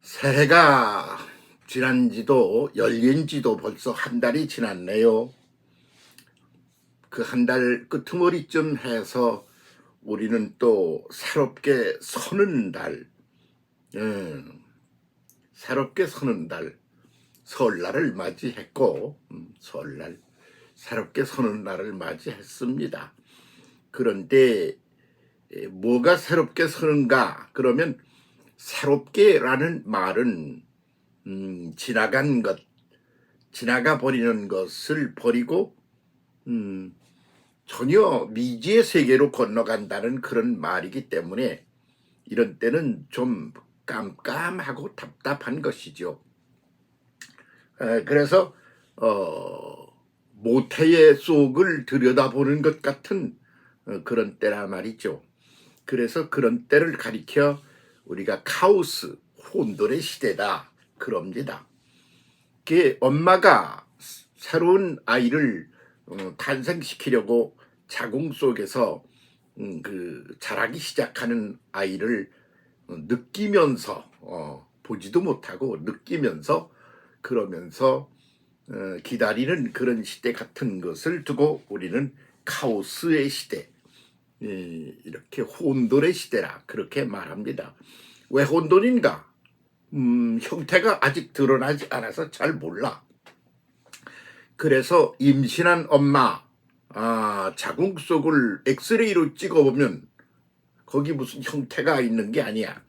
새해가 지난지도 열린지도 벌써 한 달이 지났네요. 그 한 달 끄트머리쯤 해서 우리는 또 새롭게 서는 달, 새롭게 서는 달, 설날을 맞이했고, 설날, 새롭게 서는 날을 맞이했습니다. 그런데 뭐가 새롭게 서는가? 그러면 새롭게라는 말은 지나간 것, 지나가 버리는 것을 버리고 전혀 미지의 세계로 건너간다는 그런 말이기 때문에 이런 때는 좀 깜깜하고 답답한 것이죠. 그래서 모태의 속을 들여다보는 것 같은 그런 때라 말이죠. 그래서 그런 때를 가리켜 우리가 카오스, 혼돈의 시대다 그럽니다. 엄마가 새로운 아이를 탄생시키려고 자궁 속에서 자라기 시작하는 아이를 느끼면서 보지도 못하고 느끼면서 그러면서 기다리는 그런 시대 같은 것을 두고 우리는 카오스의 시대, 이렇게 혼돈의 시대라 그렇게 말합니다. 왜 혼돈인가? 형태가 아직 드러나지 않아서 잘 몰라. 그래서 임신한 엄마 자궁 속을 엑스레이로 찍어보면 거기 무슨 형태가 있는 게 아니야.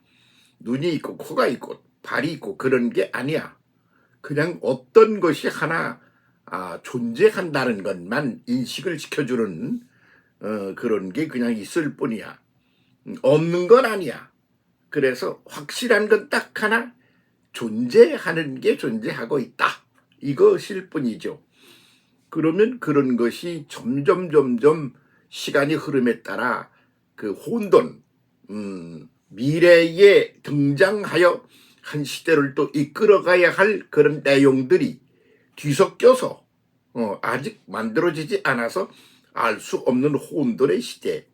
눈이 있고 코가 있고 발이 있고 그런 게 아니야. 그냥 어떤 것이 하나 존재한다는 것만 인식을 시켜주는 그런 게 그냥 있을 뿐이야. 없는 건 아니야. 그래서 확실한 건 딱 하나, 존재하는 게 존재하고 있다. 이것일 뿐이죠. 그러면 그런 것이 점점 시간이 흐름에 따라 그 혼돈, 미래에 등장하여 한 시대를 또 이끌어가야 할 그런 내용들이 뒤섞여서 아직 만들어지지 않아서 알 수 없는 혼돈의 시대,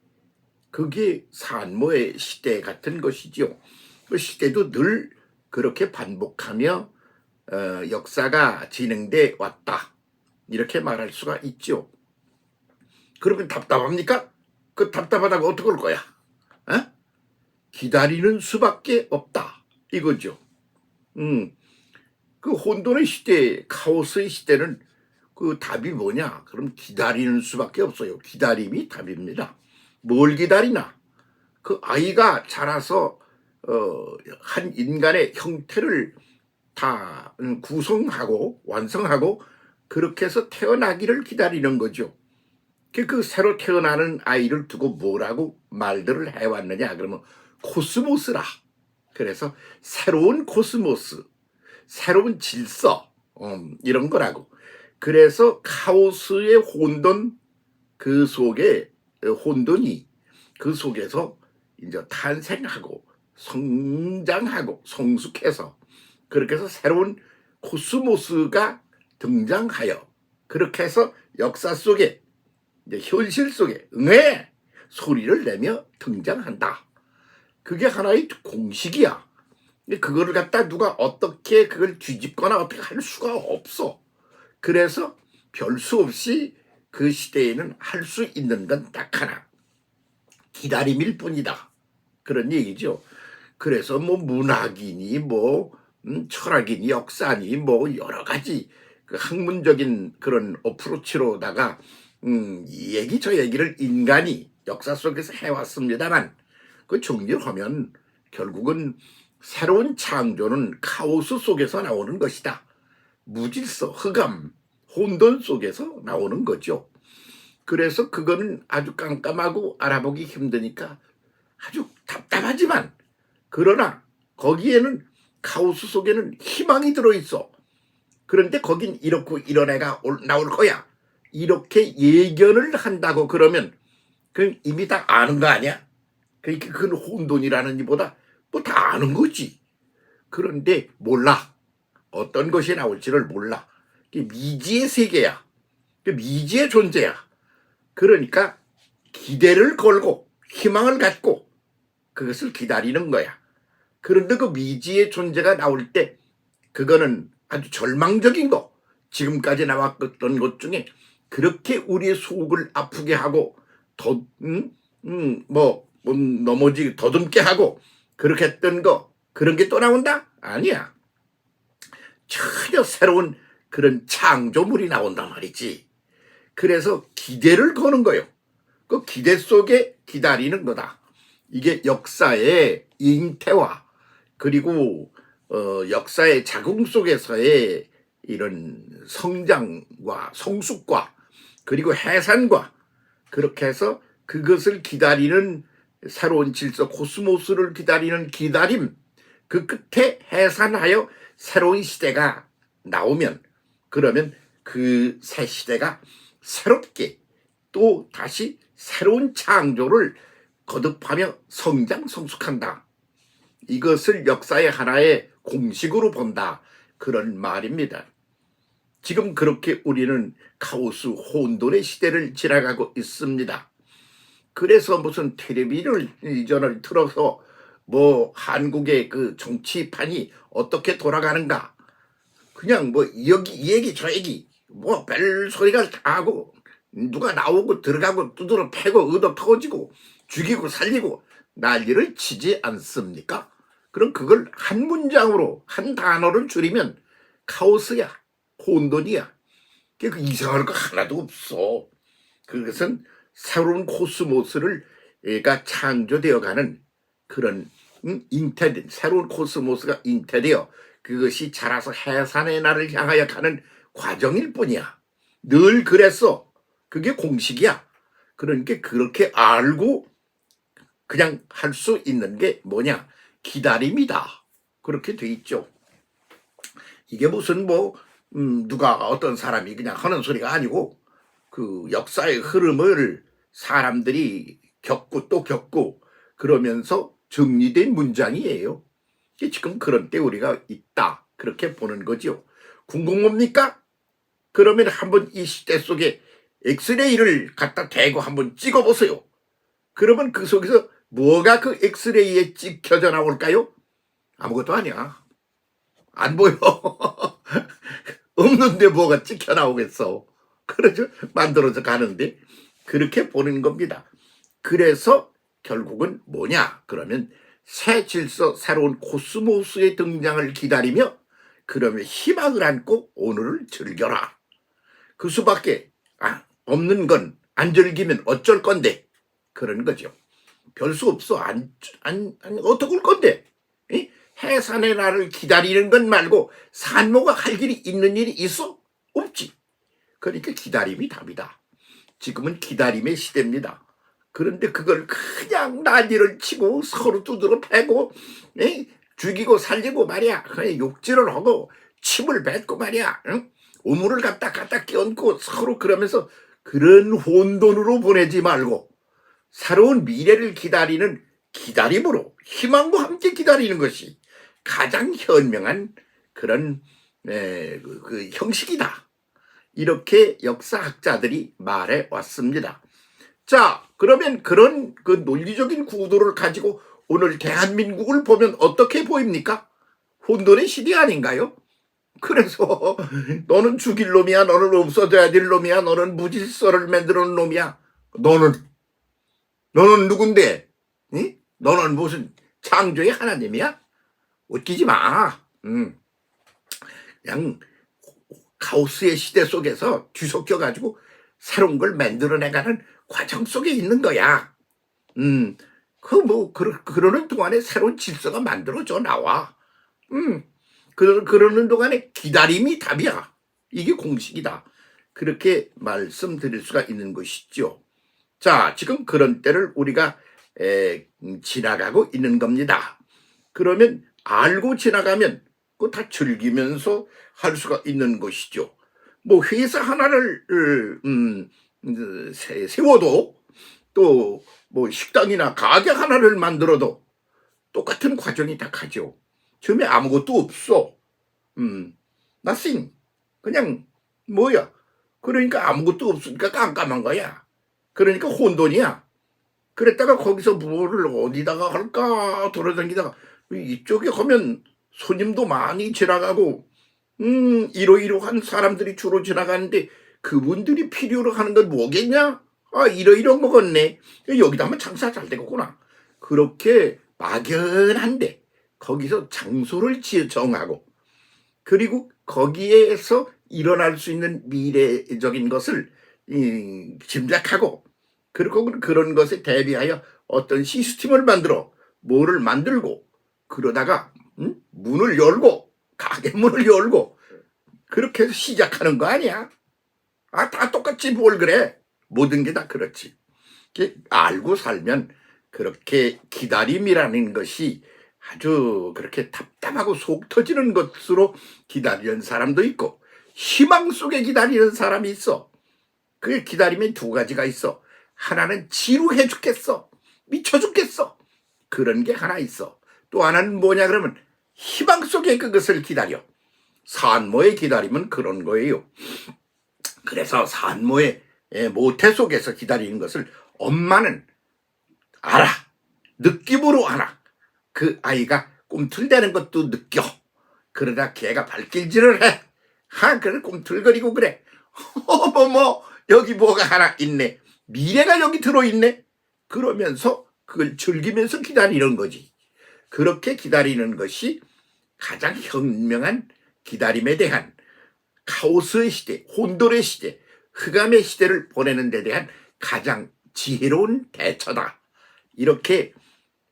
그게 산모의 시대 같은 것이지요. 그 시대도 늘 그렇게 반복하며 역사가 진행돼 왔다, 이렇게 말할 수가 있죠. 그러면 답답합니까? 그 답답하다고 어떻게 할 거야? 기다리는 수밖에 없다 이거죠. 그 혼돈의 시대, 카오스의 시대는 그 답이 뭐냐? 그럼 기다리는 수밖에 없어요. 기다림이 답입니다. 뭘 기다리나? 그 아이가 자라서 한 인간의 형태를 다 구성하고 완성하고 그렇게 해서 태어나기를 기다리는 거죠. 그 새로 태어나는 아이를 두고 뭐라고 말들을 해왔느냐? 그러면 코스모스라. 그래서 새로운 코스모스, 새로운 질서, 이런 거라고. 그래서 카오스의 혼돈, 그 속에 혼돈이 그 속에서 이제 탄생하고 성장하고 성숙해서 그렇게 해서 새로운 코스모스가 등장하여 그렇게 해서 역사 속에 이제 현실 속에 응애 소리를 내며 등장한다. 그게 하나의 공식이야. 그거를 갖다 누가 어떻게 그걸 뒤집거나 어떻게 할 수가 없어. 그래서 별 수 없이 그 시대에는 할 수 있는 건 딱 하나, 기다림일 뿐이다. 그런 얘기죠. 그래서 뭐 문학이니 뭐 철학이니 역사니 뭐 여러 가지 그 학문적인 그런 어프로치로다가 얘기 저 얘기를 인간이 역사 속에서 해왔습니다만 그 정리하면 결국은 새로운 창조는 카오스 속에서 나오는 것이다. 무질서, 흑암, 혼돈 속에서 나오는 거죠. 그래서 그거는 아주 깜깜하고 알아보기 힘드니까 아주 답답하지만, 그러나 거기에는 카오스 속에는 희망이 들어있어. 그런데 거긴 이렇고 이런 애가 나올 거야, 이렇게 예견을 한다고 그러면 그건 이미 다 아는 거 아니야? 그러니까 그건 혼돈이라는 이보다 뭐 다 아는 거지. 그런데 몰라. 어떤 것이 나올지를 몰라. 미지의 세계야. 미지의 존재야. 그러니까 기대를 걸고 희망을 갖고 그것을 기다리는 거야. 그런데 그 미지의 존재가 나올 때 그거는 아주 절망적인 거, 지금까지 나왔던 것 중에 그렇게 우리의 속을 아프게 하고 더 넘어지 더듬게 하고 그렇게 했던 거, 그런 게 또 나온다? 아니야. 전혀 새로운 그런 창조물이 나온단 말이지. 그래서 기대를 거는 거예요. 그 기대 속에 기다리는 거다. 이게 역사의 잉태와 그리고 역사의 자궁 속에서의 이런 성장과 성숙과 그리고 해산과, 그렇게 해서 그것을 기다리는 새로운 질서, 코스모스를 기다리는 기다림, 그 끝에 해산하여 새로운 시대가 나오면, 그러면 그 새 시대가 새롭게 또 다시 새로운 창조를 거듭하며 성장 성숙한다. 이것을 역사의 하나의 공식으로 본다, 그런 말입니다. 지금 그렇게 우리는 카오스 혼돈의 시대를 지나가고 있습니다. 그래서 무슨 텔레비전을 틀어서 뭐 한국의 그 정치판이 어떻게 돌아가는가, 그냥 뭐 여기 이 얘기 저 얘기 뭐 별 소리가 다 하고, 누가 나오고 들어가고 두드러 패고 얻어 터지고 죽이고 살리고 난리를 치지 않습니까? 그럼 그걸 한 문장으로, 한 단어를 줄이면 카오스야, 혼돈이야. 그 이상할 거 하나도 없어. 그것은 새로운 코스모스를 가 창조되어가는 그런 잉태된 새로운 코스모스가 잉태되어 그것이 자라서 해산의 날을 향하여 가는 과정일 뿐이야. 늘 그랬어. 그게 공식이야. 그러니까 그렇게 알고 그냥 할 수 있는 게 뭐냐? 기다림이다. 그렇게 돼 있죠. 이게 무슨 누가 어떤 사람이 그냥 하는 소리가 아니고, 그 역사의 흐름을 사람들이 겪고 또 겪고 그러면서 정리된 문장이에요. 지금 그런 때 우리가 있다, 그렇게 보는 거죠. 궁금합니까? 그러면 한번 이 시대 속에 엑스레이를 갖다 대고 한번 찍어보세요. 그러면 그 속에서 뭐가 그 엑스레이에 찍혀져 나올까요? 아무것도 아니야. 안 보여. 없는데 뭐가 찍혀 나오겠어. 그러죠. 만들어져 가는데 그렇게 보는 겁니다. 그래서 결국은 뭐냐? 그러면 새 질서, 새로운 코스모스의 등장을 기다리며 그러면 희망을 안고 오늘을 즐겨라. 그 수밖에 없는 건 안 즐기면 어쩔 건데, 그런 거죠. 별 수 없어. 어떻게 할 건데? 이? 해산의 날을 기다리는 것 말고 산모가 할 일이 있는 일이 있어? 없지. 그러니까 기다림이 답이다. 지금은 기다림의 시대입니다. 그런데 그걸 그냥 난리를 치고 서로 두드러 패고 죽이고 살리고 말이야. 그냥 욕질을 하고 침을 뱉고 말이야. 우물을 갖다 끼얹고 서로 그러면서 그런 혼돈으로 보내지 말고 새로운 미래를 기다리는 기다림으로 희망과 함께 기다리는 것이 가장 현명한 그런 그 형식이다. 이렇게 역사학자들이 말해 왔습니다. 자, 그러면 그런 그 논리적인 구도를 가지고 오늘 대한민국을 보면 어떻게 보입니까? 혼돈의 시대 아닌가요? 그래서 너는 죽일 놈이야, 너는 없어져야 될 놈이야, 너는 무질서를 만들어 놓은 놈이야. 너는 누군데? 응? 너는 무슨 창조의 하나님이야? 웃기지 마. 그냥 카오스의 시대 속에서 뒤섞여 가지고 새로운 걸 만들어내가는 과정 속에 있는 거야. 그러는 동안에 새로운 질서가 만들어져 나와. 그러는 동안에 기다림이 답이야. 이게 공식이다. 그렇게 말씀드릴 수가 있는 것이죠. 자, 지금 그런 때를 우리가 지나가고 있는 겁니다. 그러면 알고 지나가면 그거 다 즐기면서 할 수가 있는 것이죠. 뭐 회사 하나를 세워도, 또 뭐 식당이나 가게 하나를 만들어도 똑같은 과정이 다 가죠. 처음에 아무것도 없어. nothing. 그냥 뭐야. 그러니까 아무것도 없으니까 깜깜한 거야. 그러니까 혼돈이야. 그랬다가 거기서 뭐를 어디다가 할까 돌아다니다가 이쪽에 가면 손님도 많이 지나가고 이러이러한 사람들이 주로 지나가는데 그분들이 필요로 하는 건 뭐겠냐? 아, 이러이러 먹었네. 여기다 하면 장사 잘 되겠구나. 그렇게 막연한데 거기서 장소를 정하고 그리고 거기에서 일어날 수 있는 미래적인 것을 짐작하고 그리고 그런 것에 대비하여 어떤 시스템을 만들어 뭐를 만들고 그러다가 문을 열고 가게 문을 열고 그렇게 해서 시작하는 거 아니야? 아, 다 똑같지 뭘 그래. 모든 게 다 그렇지. 알고 살면 그렇게 기다림이라는 것이 아주 그렇게 답답하고 속 터지는 것으로 기다리는 사람도 있고 희망 속에 기다리는 사람이 있어. 그 기다림에 두 가지가 있어. 하나는 지루해 죽겠어. 미쳐 죽겠어. 그런 게 하나 있어. 또 하나는 뭐냐 그러면 희망 속에 그것을 기다려. 산모의 기다림은 그런 거예요. 그래서 산모의 모태 속에서 기다리는 것을 엄마는 알아. 느낌으로 알아. 그 아이가 꿈틀대는 것도 느껴. 그러다 걔가 발길질을 해. 그래 꿈틀거리고 그래. 어머머 여기 뭐가 하나 있네. 미래가 여기 들어있네. 그러면서 그걸 즐기면서 기다리는 거지. 그렇게 기다리는 것이 가장 현명한 기다림에 대한 카오스의 시대, 혼돈의 시대, 흑암의 시대를 보내는 데 대한 가장 지혜로운 대처다. 이렇게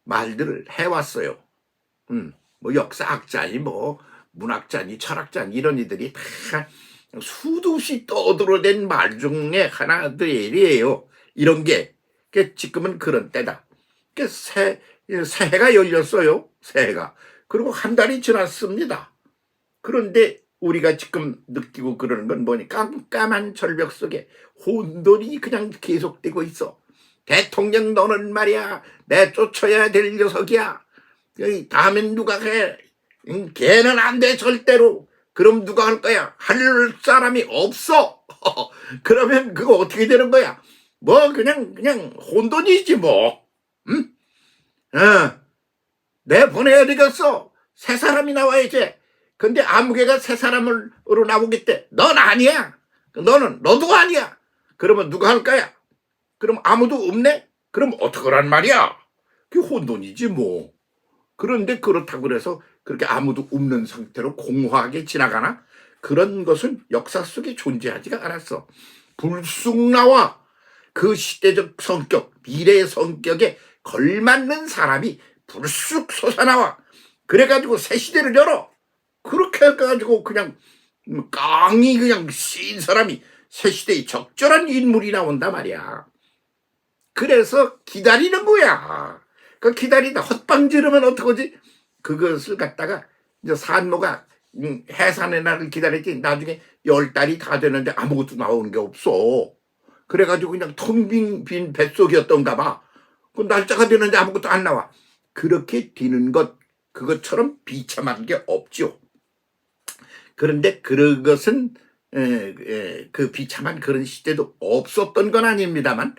말들을 해왔어요. 뭐 역사학자니 뭐 문학자니 철학자니 이런 이들이 다 수도 없이 떠들어댄 말 중에 하나들이에요. 이런 게 지금은 그런 때다. 새해가 열렸어요. 새해가. 그리고 한 달이 지났습니다. 그런데 우리가 지금 느끼고 그러는 건 뭐니? 깜깜한 절벽 속에 혼돈이 그냥 계속되고 있어. 대통령 너는 말이야 내쫓아야 될 녀석이야. 다음엔 누가 해? 걔는 안 돼 절대로. 그럼 누가 할 거야? 할 사람이 없어. 그러면 그거 어떻게 되는 거야? 뭐 그냥 혼돈이지 뭐. 응? 내 보내야 되겠어. 새 사람이 나와야지. 근데 아무개가 새 사람으로 나오겠대. 넌 아니야. 너도 아니야. 그러면 누가 할 거야? 그럼 아무도 없네? 그럼 어떡하란 말이야? 그게 혼돈이지 뭐. 그런데 그렇다고 그래서 그렇게 아무도 없는 상태로 공허하게 지나가나? 그런 것은 역사 속에 존재하지가 않았어. 불쑥 나와 그 시대적 성격, 미래의 성격에 걸맞는 사람이 불쑥 솟아나와. 그래가지고 새 시대를 열어. 그렇게 해가지고 그냥 깡이 그냥 씌인 사람이 새 시대에 적절한 인물이 나온단 말이야. 그래서 기다리는 거야. 그 기다리다 헛방 지르면 어떡하지? 그것을 갖다가 이제 산모가 해산의 날을 기다렸지. 나중에 10달이 다 되는데 아무것도 나오는 게 없어. 그래가지고 그냥 텅 빈 뱃속이었던가 봐. 그 날짜가 되는데 아무것도 안 나와. 그렇게 되는 것, 그것처럼 비참한 게 없죠. 그런데 그것은 그 비참한 그런 시대도 없었던 건 아닙니다만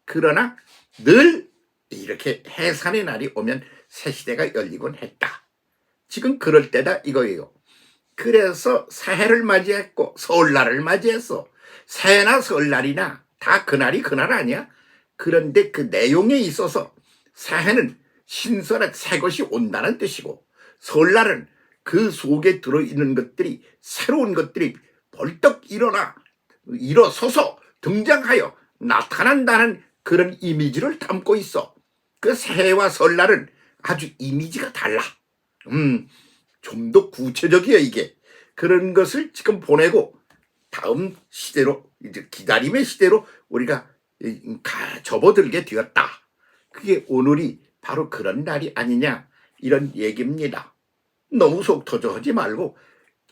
그러나 늘 이렇게 해산의 날이 오면 새 시대가 열리곤 했다. 지금 그럴 때다 이거예요. 그래서 새해를 맞이했고 설날을 맞이했어. 새해나 설날이나 다 그날이 그날 아니야? 그런데 그 내용에 있어서 새해는 신선한 새 것이 온다는 뜻이고 설날은 그 속에 들어있는 것들이 새로운 것들이 벌떡 일어서서 등장하여 나타난다는 그런 이미지를 담고 있어. 그 새해와 설날은 아주 이미지가 달라. 좀 더 구체적이야 이게. 그런 것을 지금 보내고 다음 시대로 이제 기다림의 시대로 우리가 접어들게 되었다. 그게 오늘이 바로 그런 날이 아니냐 이런 얘기입니다. 너무 속 터져 하지 말고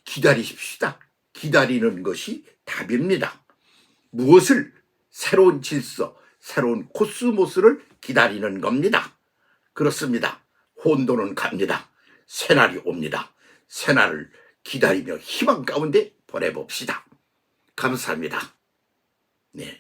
기다리십시다. 기다리는 것이 답입니다. 무엇을? 새로운 질서, 새로운 코스모스를 기다리는 겁니다. 그렇습니다. 혼돈은 갑니다. 새날이 옵니다. 새날을 기다리며 희망 가운데 보내봅시다. 감사합니다. 네.